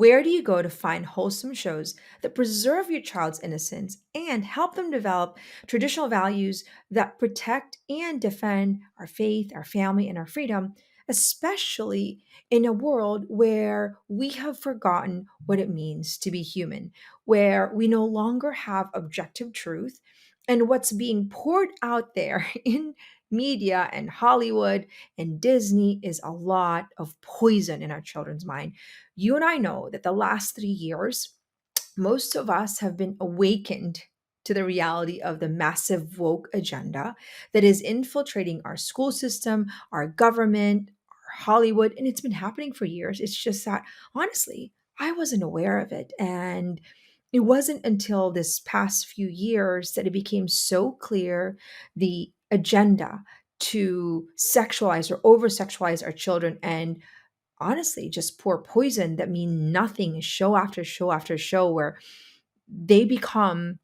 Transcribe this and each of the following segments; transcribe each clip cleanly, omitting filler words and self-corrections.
Where do you go to find wholesome shows that preserve your child's innocence and help them develop traditional values that protect and defend our faith, our family, and our freedom, especially in a world where we have forgotten what it means to be human, where we no longer have objective truth, and what's being poured out there in media and Hollywood and Disney is a lot of poison in our children's mind. You and I know that the last 3 years, most of us have been awakened to the reality of the massive woke agenda that is infiltrating our school system, our government, our Hollywood, and it's been happening for years. It's just that, honestly, I wasn't aware of it. And it wasn't until this past few years that it became so clear the agenda to sexualize or over sexualize our children and honestly just pour poison that mean nothing show after show after show where they become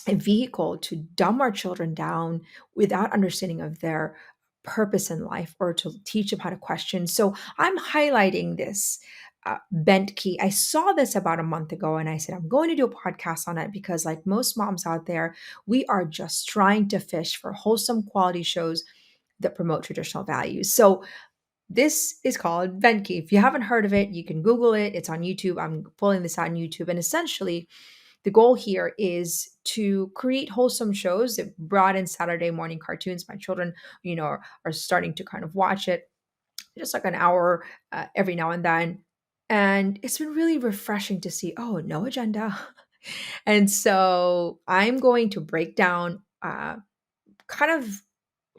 a vehicle to dumb our children down without understanding of their purpose in life or to teach them how to question. So I'm highlighting this bent key. I saw this about a month ago and I said, I'm going to do a podcast on it because, like most moms out there, we are just trying to fish for wholesome quality shows that promote traditional values. So this is called Venki. If you haven't heard of it, you can Google it. It's on YouTube. I'm pulling this out on YouTube. And essentially, the goal here is to create wholesome shows that brought in Saturday morning cartoons. My children, are starting to kind of watch it just like an hour every now and then. And it's been really refreshing to see, oh, no agenda. And so I'm going to break down kind of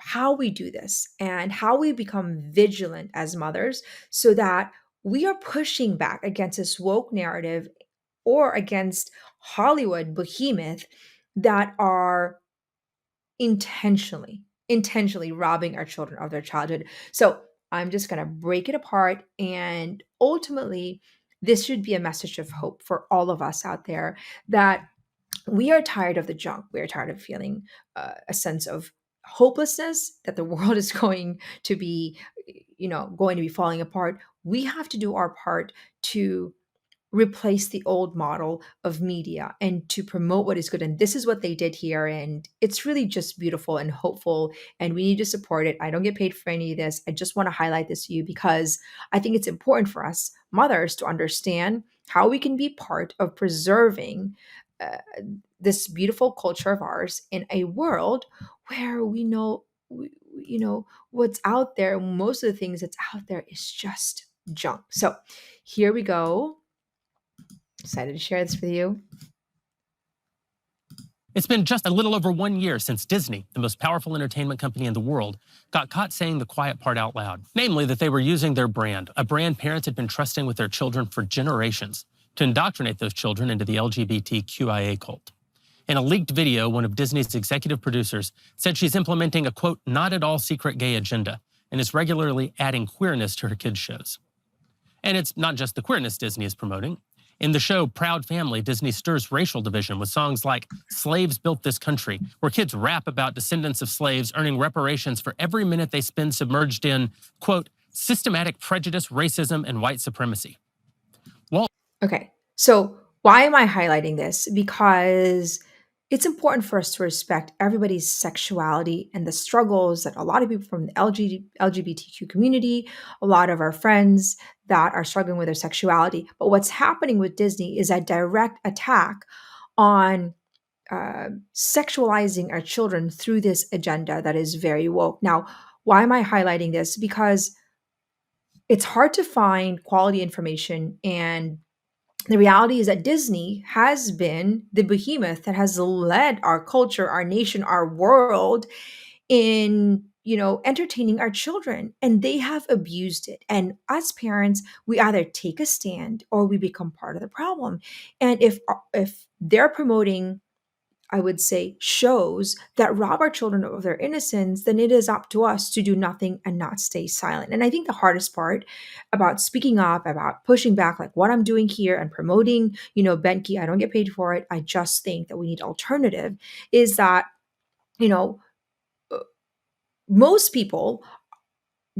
how we do this and how we become vigilant as mothers so that we are pushing back against this woke narrative or against Hollywood behemoth that are intentionally robbing our children of their childhood. So I'm just going to break it apart and ultimately this should be a message of hope for all of us out there that we are tired of the junk. We are tired of feeling a sense of hopelessness that the world is going to be falling apart. We have to do our part to replace the old model of media and to promote what is good. And this is what they did here. And it's really just beautiful and hopeful. And we need to support it. I don't get paid for any of this. I just want to highlight this to you because I think it's important for us mothers to understand how we can be part of preserving uh, this beautiful culture of ours in a world where we know, what's out there. Most of the things that's out there is just junk. So here we go. Excited to share this with you. It's been just a little over 1 year since Disney, the most powerful entertainment company in the world, got caught saying the quiet part out loud. Namely, that they were using their brand, a brand parents had been trusting with their children for generations, to indoctrinate those children into the LGBTQIA cult. In a leaked video, one of Disney's executive producers said she's implementing a, quote, not at all secret gay agenda, and is regularly adding queerness to her kids' shows. And it's not just the queerness Disney is promoting. In the show Proud Family, Disney stirs racial division with songs like Slaves Built This Country, where kids rap about descendants of slaves earning reparations for every minute they spend submerged in, quote, systematic prejudice, racism, and white supremacy. Okay, so why am I highlighting this? Because it's important for us to respect everybody's sexuality and the struggles that a lot of people from the LGBTQ community, a lot of our friends that are struggling with their sexuality. But what's happening with Disney is a direct attack on sexualizing our children through this agenda that is very woke. Now, why am I highlighting this? Because it's hard to find quality information, and the reality is that Disney has been the behemoth that has led our culture, our nation, our world in entertaining our children, and they have abused it. And as parents, we either take a stand or we become part of the problem. And if they're promoting, I would say, shows that rob our children of their innocence, then it is up to us to do nothing and not stay silent. And I think the hardest part about speaking up, about pushing back, like what I'm doing here and promoting, Benki, I don't get paid for it. I just think that we need alternative, is that, you know, uh, most people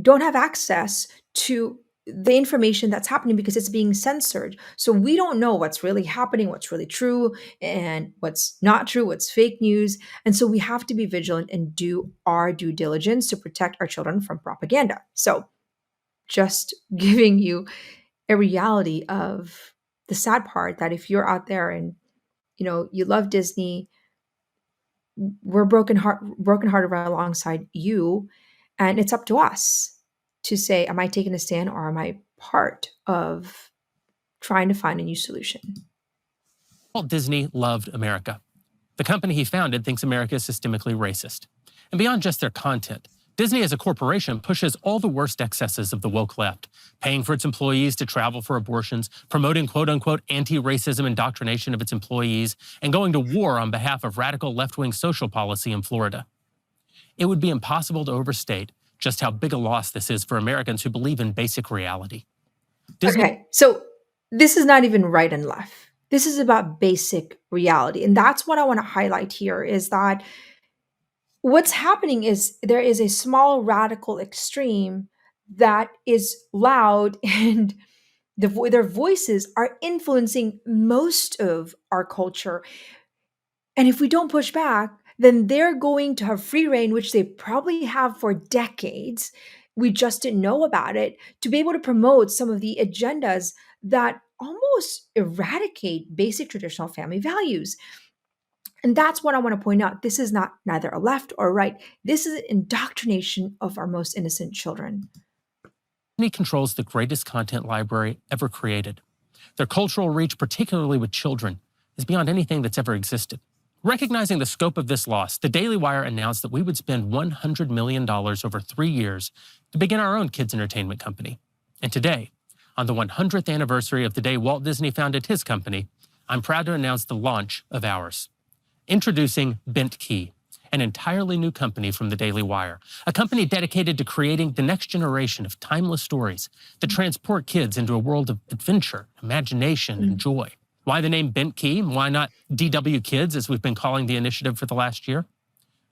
don't have access to the information that's happening because it's being censored. So we don't know what's really happening, what's really true, and what's not true, what's fake news. And so we have to be vigilant and do our due diligence to protect our children from propaganda. So just giving you a reality of the sad part that if you're out there and you love Disney, we're broken hearted right alongside you, and it's up to us to say, am I taking a stand or am I part of trying to find a new solution? Walt Disney loved America. The company he founded thinks America is systemically racist. And beyond just their content, Disney as a corporation pushes all the worst excesses of the woke left, paying for its employees to travel for abortions, promoting quote-unquote anti-racism indoctrination of its employees, and going to war on behalf of radical left-wing social policy in Florida. It would be impossible to overstate just how big a loss this is for Americans who believe in basic reality. Disney Okay, so this is not even right and left. This is about basic reality. And that's what I want to highlight here is that what's happening is there is a small radical extreme that is loud and their voices are influencing most of our culture. And if we don't push back, then they're going to have free reign, which they probably have for decades. We just didn't know about it, to be able to promote some of the agendas that almost eradicate basic traditional family values. And that's what I want to point out. This is not neither a left or right. This is an indoctrination of our most innocent children. controls the greatest content library ever created. Their cultural reach, particularly with children, is beyond anything that's ever existed. Recognizing the scope of this loss, the Daily Wire announced that we would spend $100 million over 3 years to begin our own kids' entertainment company. And today, on the 100th anniversary of the day Walt Disney founded his company, I'm proud to announce the launch of ours. Introducing Bent Key, an entirely new company from the Daily Wire, a company dedicated to creating the next generation of timeless stories that transport kids into a world of adventure, imagination, and joy. Why the name Bent Key? Why not DW Kids, as we've been calling the initiative for the last year?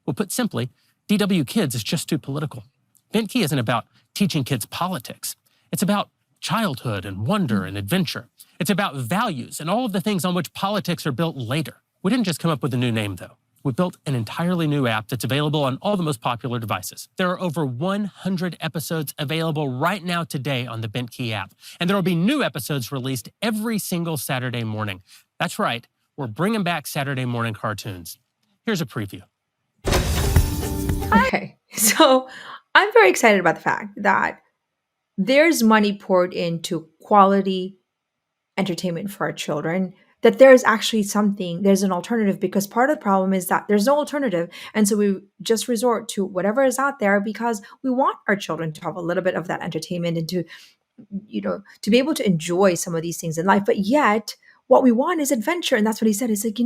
Well, put simply, DW Kids is just too political. Bent Key isn't about teaching kids politics. It's about childhood and wonder and adventure. It's about values and all of the things on which politics are built later. We didn't just come up with a new name, though. We built an entirely new app that's available on all the most popular devices. There are over 100 episodes available right now today on the Bent Key app, and there will be new episodes released every single Saturday morning. That's right, we're bringing back Saturday morning cartoons. Here's a preview. Okay, so I'm very excited about the fact that there's money poured into quality entertainment for our children, that there's actually there's an alternative, because part of the problem is that there's no alternative. And so we just resort to whatever is out there because we want our children to have a little bit of that entertainment and to be able to enjoy some of these things in life. But yet, what we want is adventure. And that's what he said. It's like,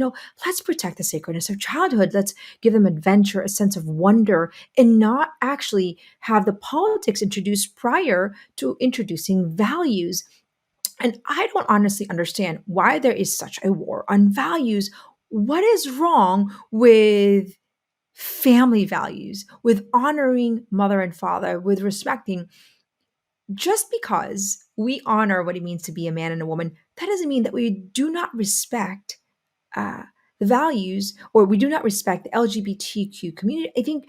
let's protect the sacredness of childhood. Let's give them adventure, a sense of wonder, and not actually have the politics introduced prior to introducing values. And I don't honestly understand why there is such a war on values. What is wrong with family values, with honoring mother and father, with respecting? Just because we honor what it means to be a man and a woman, that doesn't mean that we do not respect uh, the values, or we do not respect the LGBTQ community. I think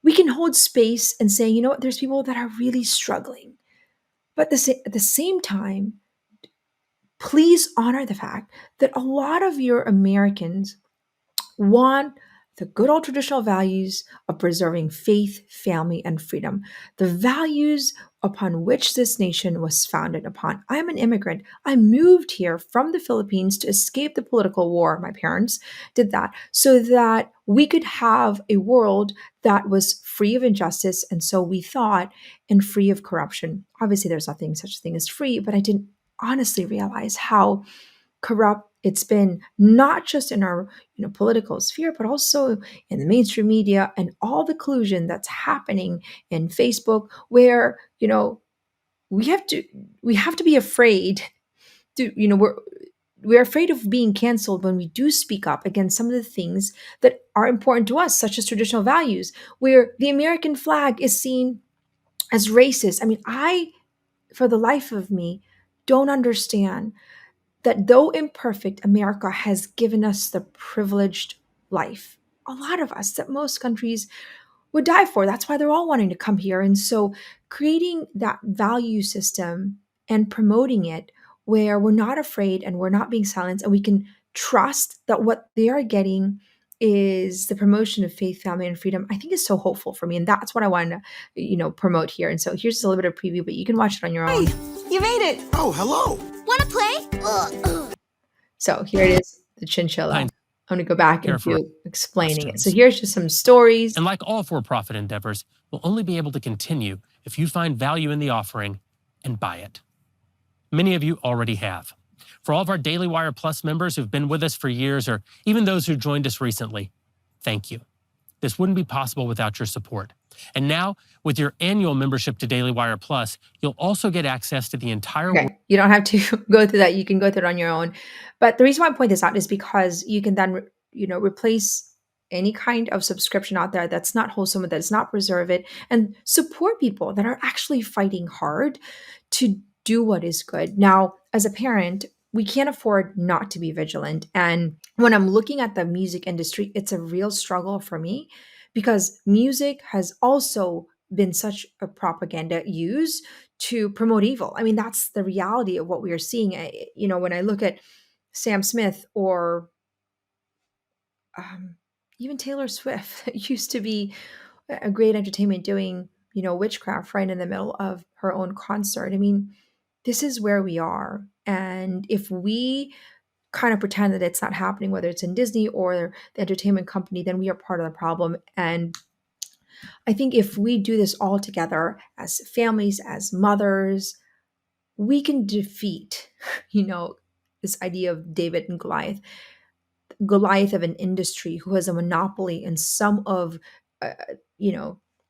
we can hold space and say, what, there's people that are really struggling. But at the same time, please honor the fact that a lot of your Americans want the good old traditional values of preserving faith, family, and freedom, the values upon which this nation was founded upon. I'm an immigrant. I moved here from the Philippines to escape the political war. My parents did that so that we could have a world that was free of injustice, and so we thought, and free of corruption. Obviously, there's nothing such a thing as free, but I didn't honestly realize how corrupt it's been, not just in our political sphere, but also in the mainstream media and all the collusion that's happening in Facebook, where we have to be afraid to we're afraid of being canceled when we do speak up against some of the things that are important to us, such as traditional values, where the American flag is seen as racist. I mean, I for the life of me, don't understand that though imperfect, America has given us the privileged life. A lot of us that most countries would die for. That's why they're all wanting to come here. And so creating that value system and promoting it where we're not afraid and we're not being silenced and we can trust that what they are getting is the promotion of faith, family, and freedom, I think is so hopeful for me. And that's what I want to, promote here. And so here's just a little bit of preview, but you can watch it on your own. Hey, you made it. Oh, hello. Wanna play? So here it is, the chinchilla. Fine. I'm going to go back Care for into explaining it. So questions. here's just some stories. And like all for-profit endeavors, will only be able to continue if you find value in the offering and buy it. Many of you already have. For all of our Daily Wire Plus members who've been with us for years, or even those who joined us recently, thank you. This wouldn't be possible without your support. And now, with your annual membership to Daily Wire Plus, you'll also get access to the entire Okay, you don't have to go through that. You can go through it on your own. But the reason why I point this out is because you can then, replace any kind of subscription out there that's not wholesome, that does not preserve it, and support people that are actually fighting hard to do what is good. Now, as a parent, we can't afford not to be vigilant. And when I'm looking at the music industry, it's a real struggle for me because music has also been such a propaganda used to promote evil. I mean, that's the reality of what we are seeing. When I look at Sam Smith or even Taylor Swift, it used to be a great entertainment doing, witchcraft right in the middle of her own concert. I mean, this is where we are. And if we kind of pretend that it's not happening, whether it's in Disney or the entertainment company, then we are part of the problem. And I think if we do this all together as families, as mothers, we can defeat, this idea of David and Goliath of an industry who has a monopoly in some of, uh,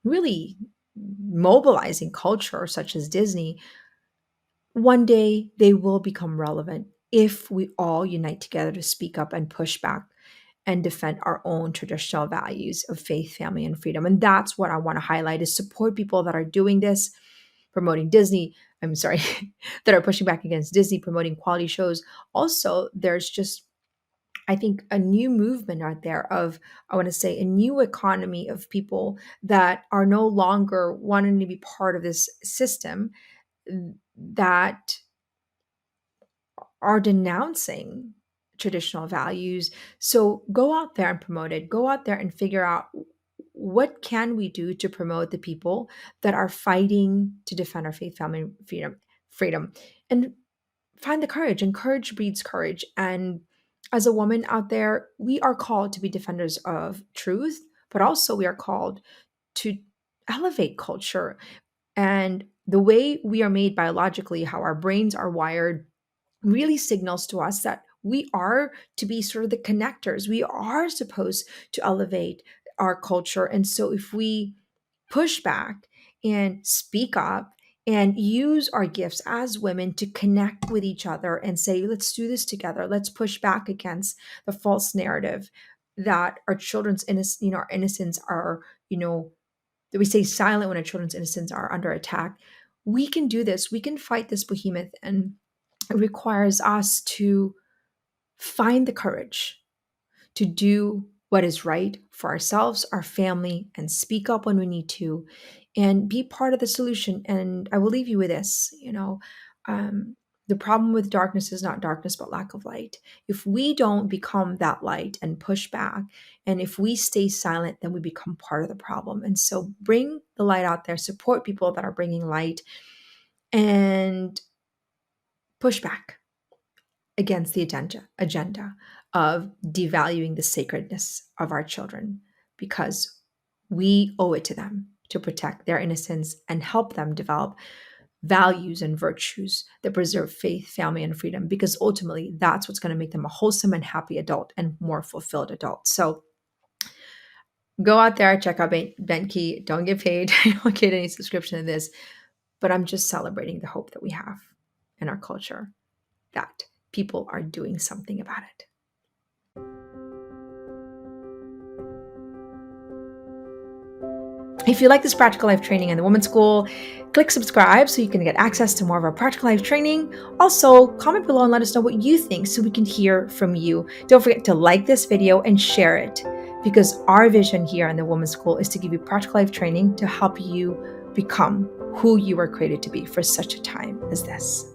really mobilizing culture, such as Disney. One day they will become relevant if we all unite together to speak up and push back and defend our own traditional values of faith, family, and freedom. And that's what I want to highlight is support people that are doing this, promoting Disney. I'm sorry, that are pushing back against Disney, promoting quality shows. Also, there's just, I think, a new movement out there of, I want to say, a new economy of people that are no longer wanting to be part of this system that are denouncing traditional values. So go out there and promote it. Go out there and figure out what can we do to promote the people that are fighting to defend our faith, family, freedom, and find the courage. And courage breeds courage. And as a woman out there, we are called to be defenders of truth, but also we are called to elevate culture. And the way we are made biologically, how our brains are wired, really signals to us that we are to be sort of the connectors. We are supposed to elevate our culture. And so if we push back and speak up and use our gifts as women to connect with each other and say, let's do this together. Let's push back against the false narrative that our children's our innocence are, that we stay silent when our children's innocence are under attack. We can do this. We can fight this behemoth, and it requires us to find the courage to do what is right for ourselves, our family, and speak up when we need to and be part of the solution. And I will leave you with this, the problem with darkness is not darkness, but lack of light. If we don't become that light and push back, and if we stay silent, then we become part of the problem. And so bring the light out there, support people that are bringing light, and push back against the agenda of devaluing the sacredness of our children, because we owe it to them to protect their innocence and help them develop values and virtues that preserve faith, family, and freedom, because ultimately that's what's going to make them a wholesome and happy adult and more fulfilled adult. So go out there, check out Bentkey. Don't get paid. I don't get any subscription to this, but I'm just celebrating the hope that we have in our culture, that people are doing something about it. If you like this practical life training in the Women's School, click subscribe so you can get access to more of our practical life training. Also, comment below and let us know what you think so we can hear from you. Don't forget to like this video and share it, because our vision here in the Women's School is to give you practical life training to help you become who you were created to be for such a time as this.